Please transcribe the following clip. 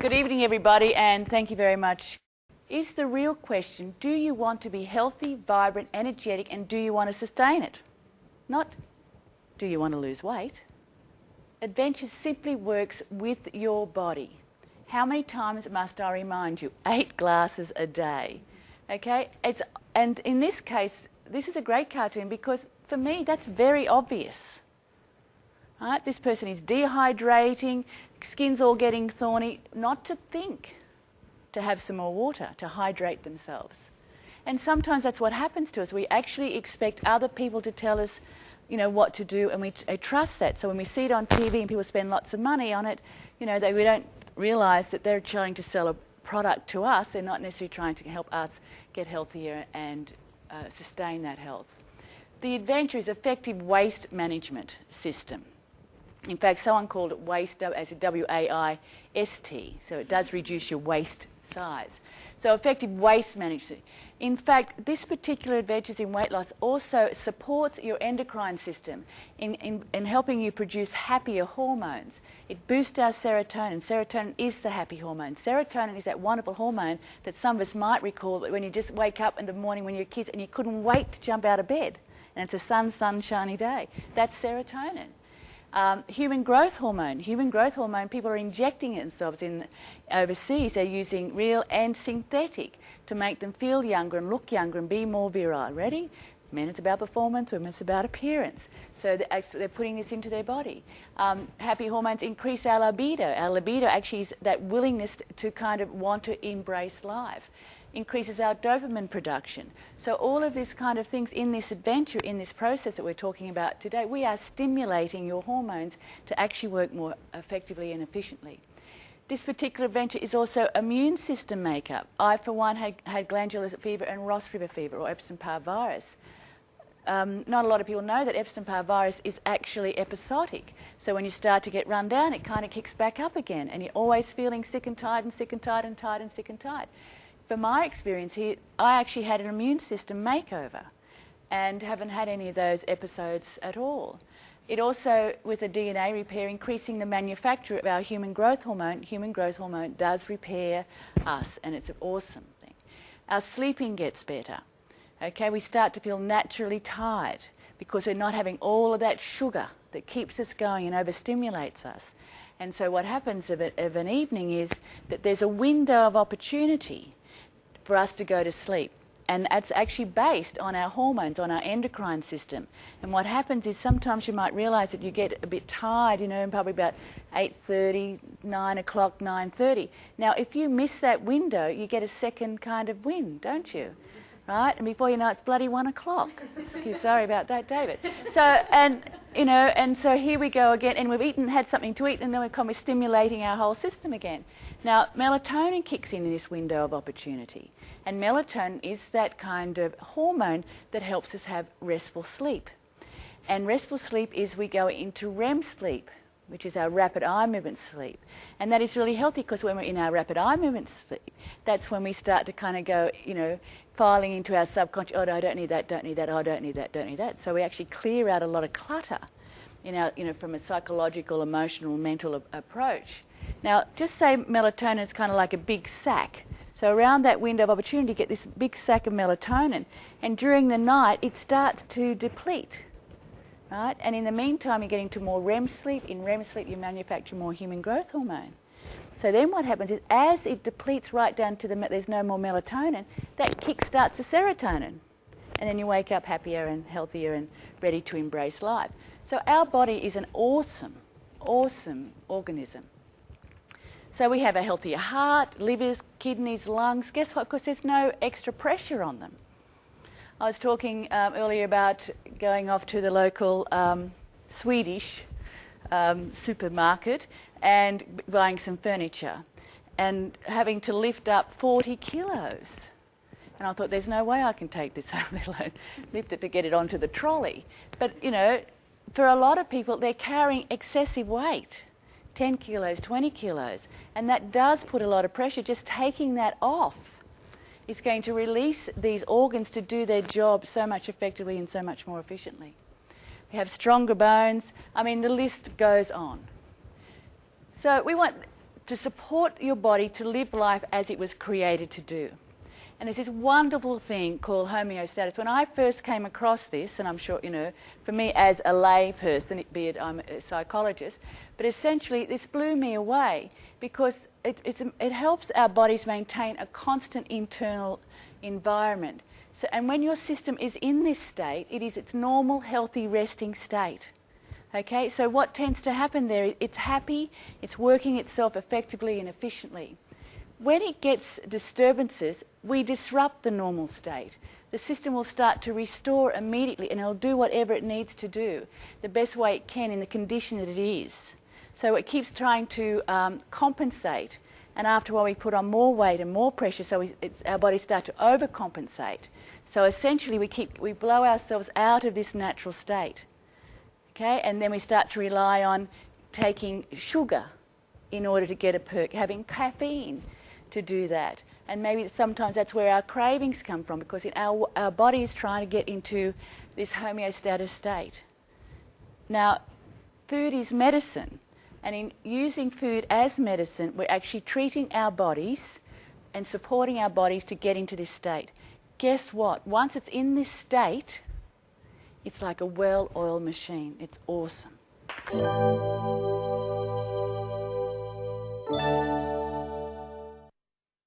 Good evening, everybody, and thank you very much. Is the real question, do you want to be healthy, vibrant, energetic, and do you want to sustain it? Not, do you want to lose weight? Adventure simply works with your body. How many times must I remind you? 8 glasses a day. Okay? And in this case, this is a great cartoon because for me, that's very obvious. Right? This person is dehydrating, skin's all getting thorny. Not to think to have some more water, to hydrate themselves. And sometimes that's what happens to us. We actually expect other people to tell us, you know, what to do, and we trust that. So when we see it on TV and people spend lots of money on it, you know, we don't realise that they're trying to sell a product to us. They're not necessarily trying to help us get healthier and sustain that health. The Adventure is effective waste management system. In fact, someone called it waste as a W-A-I-S-T, so it does reduce your waist size. So effective waste management. In fact, this particular Adventures in Weight Loss also supports your endocrine system in helping you produce happier hormones. It boosts our serotonin. Serotonin is the happy hormone. Serotonin is that wonderful hormone that some of us might recall that when you just wake up in the morning when you're kids and you couldn't wait to jump out of bed, and it's a sunshiny day. That's serotonin. Human growth hormone. Human growth hormone, people are injecting it themselves in overseas. They're using real and synthetic to make them feel younger and look younger and be more virile. Ready? Men, it's about performance. Women, it's about appearance. So they're putting this into their body. Happy hormones increase our libido. Our libido actually is that willingness to kind of want to embrace life. Increases our dopamine production. So all of these kind of things in this adventure, in this process that we're talking about today, we are stimulating your hormones to actually work more effectively and efficiently. This particular adventure is also immune system makeup. I, for one, had glandular fever and Ross River fever, or Epstein-Barr virus. Not a lot of people know that Epstein-Barr virus is actually episodic. So when you start to get run down, it kind of kicks back up again, and you're always feeling sick and tired and sick and tired and tired and sick and tired. From my experience here, I actually had an immune system makeover and haven't had any of those episodes at all. It also, with a DNA repair, increasing the manufacture of our human growth hormone. Human growth hormone does repair us, and it's an awesome thing. Our sleeping gets better. Okay, we start to feel naturally tired because we're not having all of that sugar that keeps us going and overstimulates us. And so what happens of an evening is that there's a window of opportunity for us to go to sleep. And that's actually based on our hormones, on our endocrine system. And what happens is sometimes you might realise that you get a bit tired, you know, probably about 8:30, 9 o'clock, 9:30. Now, if you miss that window, you get a second kind of wind, don't you? Right? And before you know it, it's bloody 1 o'clock. Sorry about that, David. So, and, you know, and so here we go again, and we've had something to eat, and then we're kind of stimulating our whole system again. Now, melatonin kicks in this window of opportunity. And melatonin is that kind of hormone that helps us have restful sleep. And restful sleep is we go into REM sleep, which is our rapid eye movement sleep. And that is really healthy because when we're in our rapid eye movement sleep, that's when we start to kind of go, you know, filing into our subconscious, oh, no, I don't need that, don't need that, oh, I don't need that, don't need that. So we actually clear out a lot of clutter in our, you know, from a psychological, emotional, mental approach. Now, just say melatonin is kind of like a big sack. So around that window of opportunity, you get this big sack of melatonin. And during the night, it starts to deplete. Right? And in the meantime, you're getting to more REM sleep. In REM sleep, you manufacture more human growth hormone. So then what happens is, as it depletes right down to there's no more melatonin, that kick-starts the serotonin. And then you wake up happier and healthier and ready to embrace life. So our body is an awesome, awesome organism. So we have a healthier heart, livers, kidneys, lungs. Guess what? Because there's no extra pressure on them. I was talking earlier about going off to the local Swedish supermarket and buying some furniture and having to lift up 40 kilos. And I thought, there's no way I can take this home, let alone lift it to get it onto the trolley. But, you know, for a lot of people, they're carrying excessive weight, 10 kilos, 20 kilos. And that does put a lot of pressure. Just taking that off is going to release these organs to do their job so much effectively and so much more efficiently. We have stronger bones. I mean, the list goes on. So we want to support your body to live life as it was created to do. And there's this wonderful thing called homeostasis. When I first came across this, and I'm sure, you know, for me as a lay person, be it I'm a psychologist, but essentially this blew me away because it helps our bodies maintain a constant internal environment. So, and when your system is in this state, it is its normal, healthy, resting state. Okay, so what tends to happen there, it's happy, it's working itself effectively and efficiently. When it gets disturbances, we disrupt the normal state. The system will start to restore immediately and it'll do whatever it needs to do the best way it can in the condition that it is. So it keeps trying to compensate, and after a while we put on more weight and more pressure, so our bodies start to overcompensate. So essentially we blow ourselves out of this natural state. Okay, and then we start to rely on taking sugar in order to get a perk, having caffeine to do that. And maybe sometimes that's where our cravings come from, because our body is trying to get into this homeostatic state. Now, food is medicine, and in using food as medicine, we're actually treating our bodies and supporting our bodies to get into this state. Guess what? Once it's in this state, it's like a well-oiled machine. It's awesome.